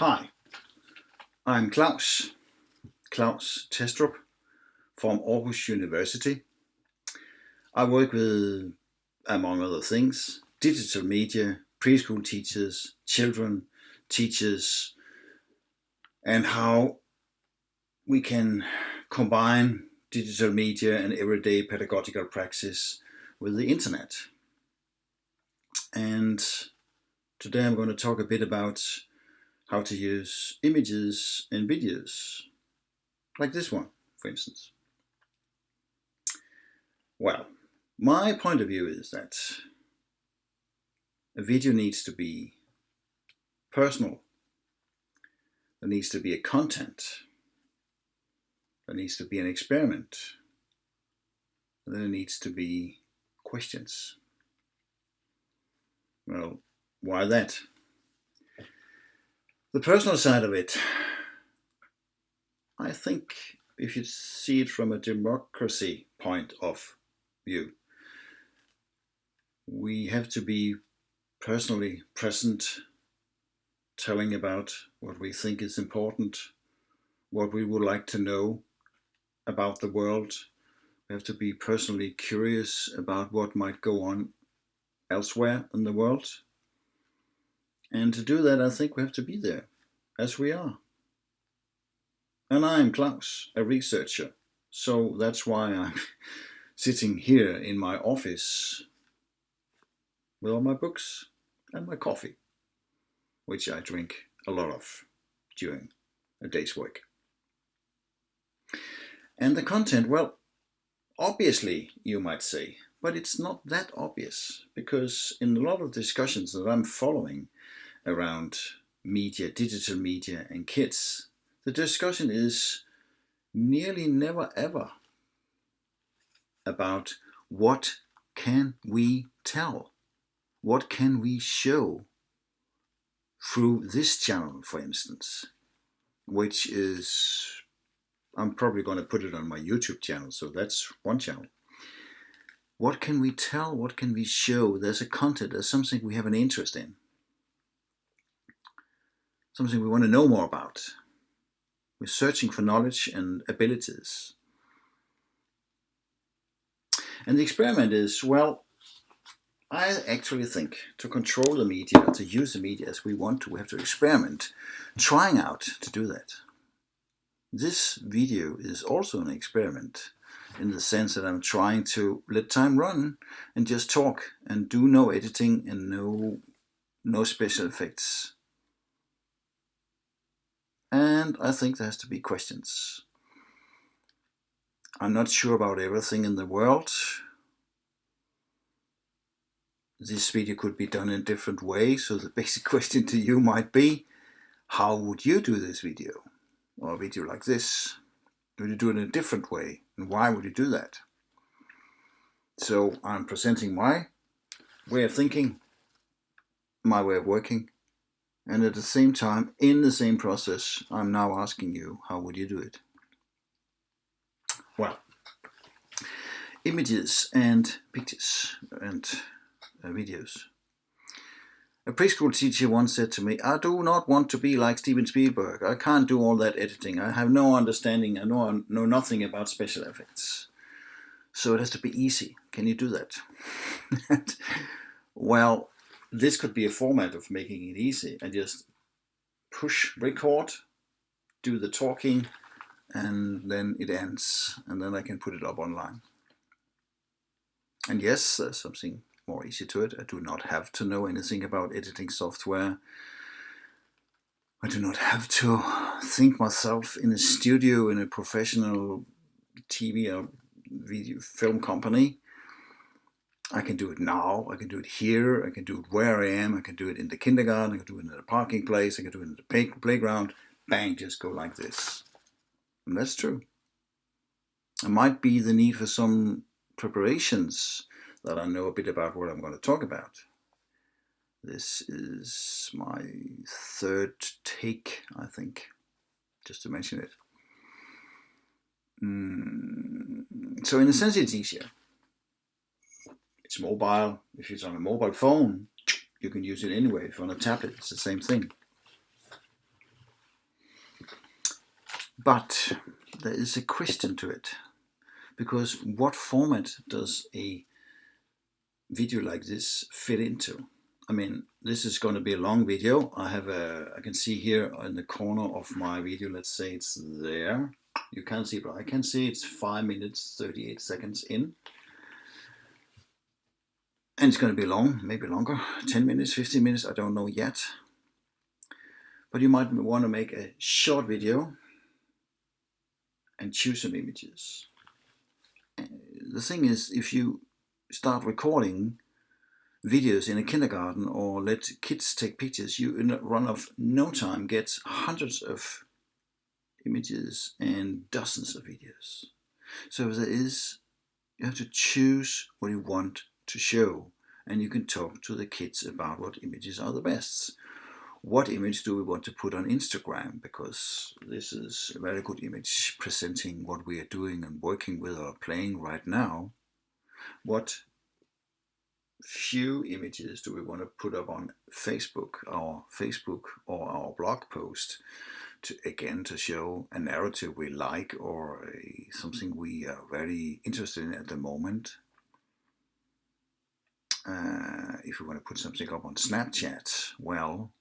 Hi, I'm Klaus Testrup from Aarhus University. I work with, among other things, digital media, preschool teachers, children, teachers, and how we can combine digital media and everyday pedagogical practice with the internet. And today I'm going to talk a bit about how to use images and videos, like this one, for instance. Well, my point of view is that a video needs to be personal. There needs to be a content. There needs to be an experiment. There needs to be questions. Well, why that? The personal side of it, I think if you see it from a democracy point of view, we have to be personally present, telling about what we think is important, what we would like to know about the world. We have to be personally curious about what might go on elsewhere in the world. And to do that, I think we have to be there, as we are. And I'm Klaus, a researcher, so that's why I'm sitting here in my office with all my books and my coffee, which I drink a lot of during a day's work. And the content, well, obviously, you might say, but it's not that obvious, because in a lot of discussions that I'm following around media, digital media and kids, the discussion is nearly never ever about what can we tell, what can we show through this channel, for instance, which is, I'm probably going to put it on my YouTube channel, so that's one channel. What can we tell? What can we show? There's a content, there's something we have an interest in, something we want to know more about. We're searching for knowledge and abilities. And the experiment is, well, I actually think to control the media, to use the media as we want to, we have to experiment, trying out to do that. This video is also an experiment in the sense that I'm trying to let time run and just talk and do no editing and no special effects. And I think there has to be questions. I'm not sure about everything in the world. This video could be done in a different way, so the basic question to you might be, how would you do this video? Or a video like this? Would you do it in a different way? And why would you do that? So I'm presenting my way of thinking, my way of working, and at the same time, in the same process, I'm now asking you, how would you do it? Well, images and pictures and videos. A preschool teacher once said to me, I do not want to be like Steven Spielberg. I can't do all that editing. I have no understanding. I know nothing about special effects. So it has to be easy. Can you do that? Well, this could be a format of making it easy. I just push record, do the talking, and then it ends. And then I can put it up online. And yes, there's something more easy to it. I do not have to know anything about editing software. I do not have to think myself in a studio in a professional TV or video film company. I can do it now, I can do it here, I can do it where I am, I can do it in the kindergarten, I can do it in the parking place, I can do it in the playground. Bang, just go like this. And that's true. There might be the need for some preparations that I know a bit about what I'm going to talk about. This is my third take, I think, just to mention it. So in a sense it's easier. It's mobile. If it's on a mobile phone, you can use it anyway. If on a tablet, it's the same thing. But there is a question to it, because what format does a video like this fit into? I mean, this is going to be a long video. I can see here in the corner of my video, let's say it's there. You can't see, but I can see it's 5 minutes, 38 seconds in. And it's going to be long, maybe longer, 10 minutes, 15 minutes, I don't know yet. But you might want to make a short video and choose some images. The thing is, if you start recording videos in a kindergarten or let kids take pictures, you in a run of no time get hundreds of images and dozens of videos. So you have to choose what you want to show, and you can talk to the kids about what images are the best. What image do we want to put on Instagram? Because this is a very good image presenting what we are doing and working with or playing right now. What few images do we want to put up on Facebook or our blog post to show a narrative we like or something we are very interested in at the moment? If we want to put something up on Snapchat, well,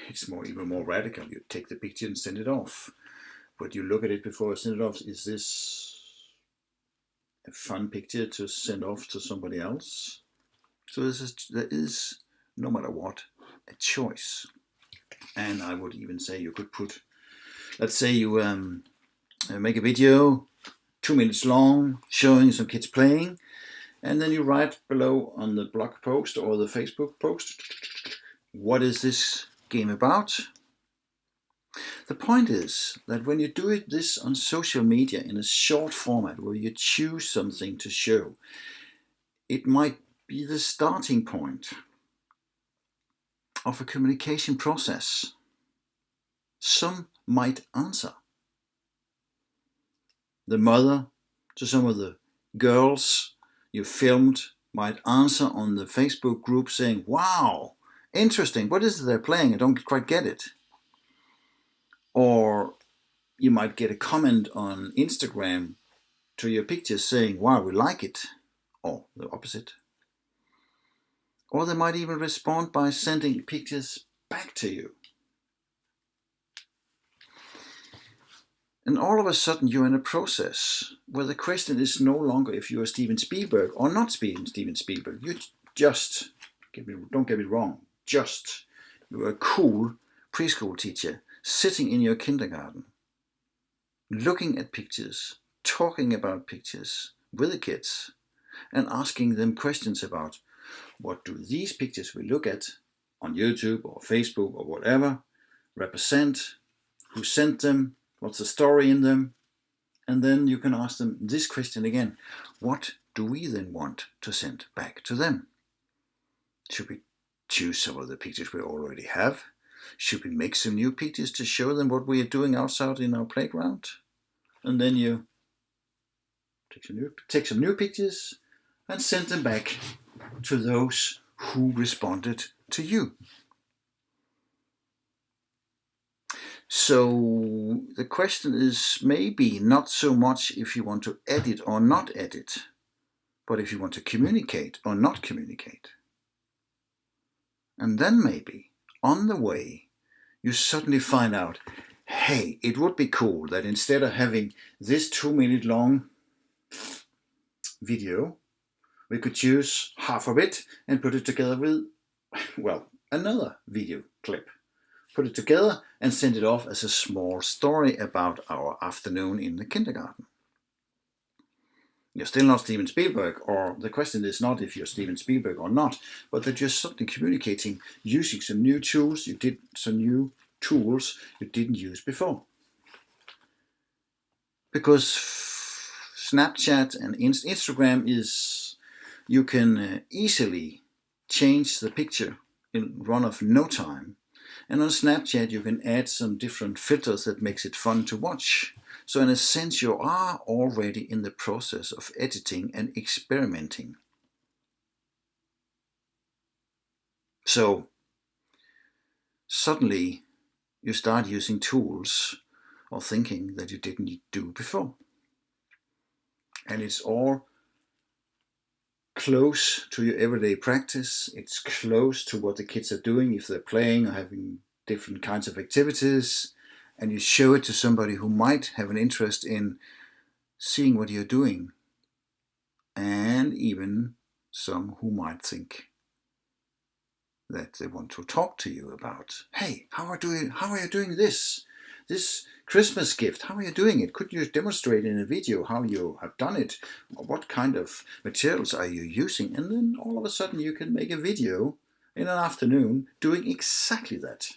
it's even more radical. You take the picture and send it off, but you look at it before you send it off. Is this a fun picture to send off to somebody else? So there is, no matter what, a choice. And I would even say you could put, let's say you make a video 2 minutes long showing some kids playing, and then you write below on the blog post or the Facebook post, what is this game about? The point is that when you do this on social media in a short format where you choose something to show, it might be the starting point of a communication process. Some might answer. The mother to some of the girls you filmed might answer on the Facebook group saying, wow, interesting, what is it they're playing? I don't quite get it. Or you might get a comment on Instagram to your pictures saying, wow, we like it, or the opposite. Or they might even respond by sending pictures back to you. And all of a sudden you're in a process where the question is no longer if you're Steven Spielberg or not Steven Spielberg. You just, don't get me wrong, you're a cool preschool teacher sitting in your kindergarten, looking at pictures, talking about pictures with the kids and asking them questions about what do these pictures we look at on YouTube or Facebook or whatever represent, who sent them, what's the story in them, and then you can ask them this question again. What do we then want to send back to them? Should we choose some of the pictures we already have? Should we make some new pictures to show them what we are doing outside in our playground? And then you take some new pictures and send them back to those who responded to you. So the question is maybe not so much if you want to edit or not edit, but if you want to communicate or not communicate. And then maybe on the way you suddenly find out, hey, it would be cool that instead of having this 2-minute long video, we could choose half of it and put it together with, well, another video clip. Put it together and send it off as a small story about our afternoon in the kindergarten. You're still not Steven Spielberg, or the question is not if you're Steven Spielberg or not, but that you're suddenly communicating using some new tools you didn't use before. Because Snapchat and Instagram you can easily change the picture in run of no time. And on Snapchat you can add some different filters that makes it fun to watch. So in a sense you are already in the process of editing and experimenting. So suddenly you start using tools or thinking that you didn't do before. And it's all close to your everyday practice. It's close to what the kids are doing if they're playing or having different kinds of activities. And you show it to somebody who might have an interest in seeing what you're doing. And even some who might think that they want to talk to you about, hey, how are you doing this Christmas gift? How are you doing it? Could you demonstrate in a video how you have done it? What kind of materials are you using? And then all of a sudden you can make a video in an afternoon doing exactly that.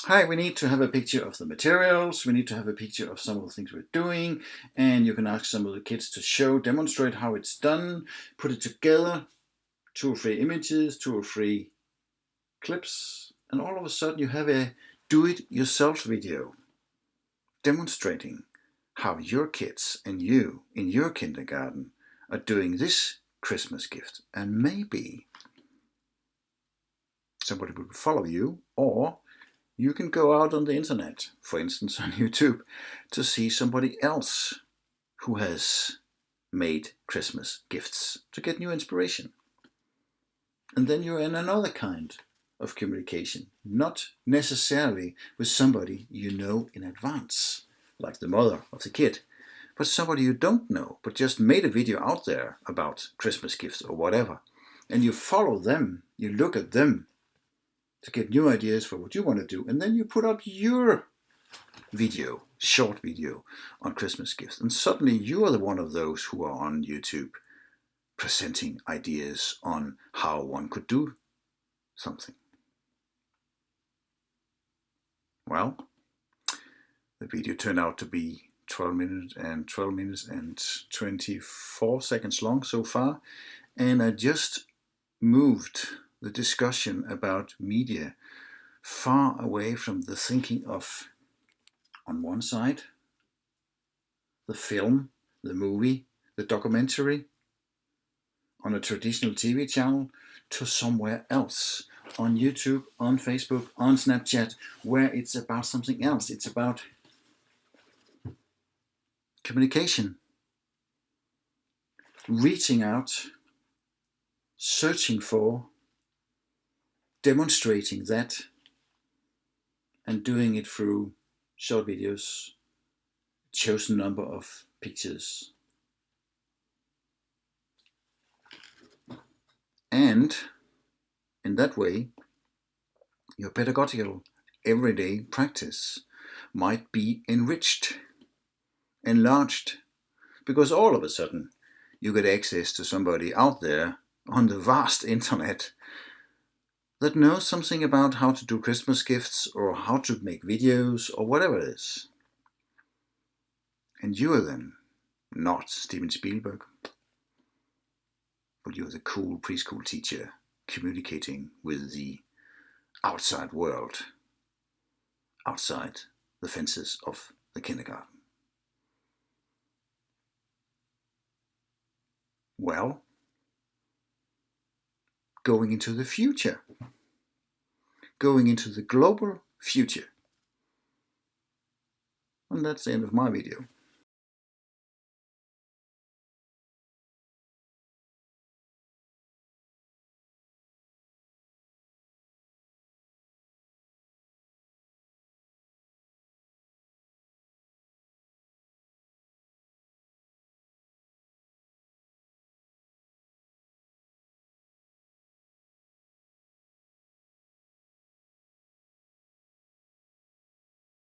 Hi, we need to have a picture of the materials, we need to have a picture of some of the things we're doing, and you can ask some of the kids to demonstrate how it's done, put it together, 2 or 3 images, 2 or 3 clips, and all of a sudden you have a do-it-yourself video demonstrating how your kids and you in your kindergarten are doing this Christmas gift. And maybe somebody will follow you, or you can go out on the internet, for instance on YouTube, to see somebody else who has made Christmas gifts to get new inspiration. And then you're in another kind of communication, not necessarily with somebody you know in advance, like the mother of the kid, but somebody you don't know, but just made a video out there about Christmas gifts or whatever. And you follow them, you look at them to get new ideas for what you want to do, and then you put up your video, short video on Christmas gifts, and suddenly you are the one of those who are on YouTube presenting ideas on how one could do something. Well, the video turned out to be 12 minutes and 24 seconds long so far, and I just moved the discussion about media far away from the thinking of, on one side, the film, the movie, the documentary on a traditional TV channel, to somewhere else, on YouTube, on Facebook, on Snapchat, where it's about something else. It's about communication, reaching out, searching for, demonstrating that, and doing it through short videos, chosen number of pictures. And in that way, your pedagogical everyday practice might be enriched, enlarged, because all of a sudden you get access to somebody out there on the vast internet that knows something about how to do Christmas gifts or how to make videos or whatever it is. And you are then not Steven Spielberg, but you're the cool preschool teacher communicating with the outside world, outside the fences of the kindergarten. Well, going into the future, going into the global future. And that's the end of my video.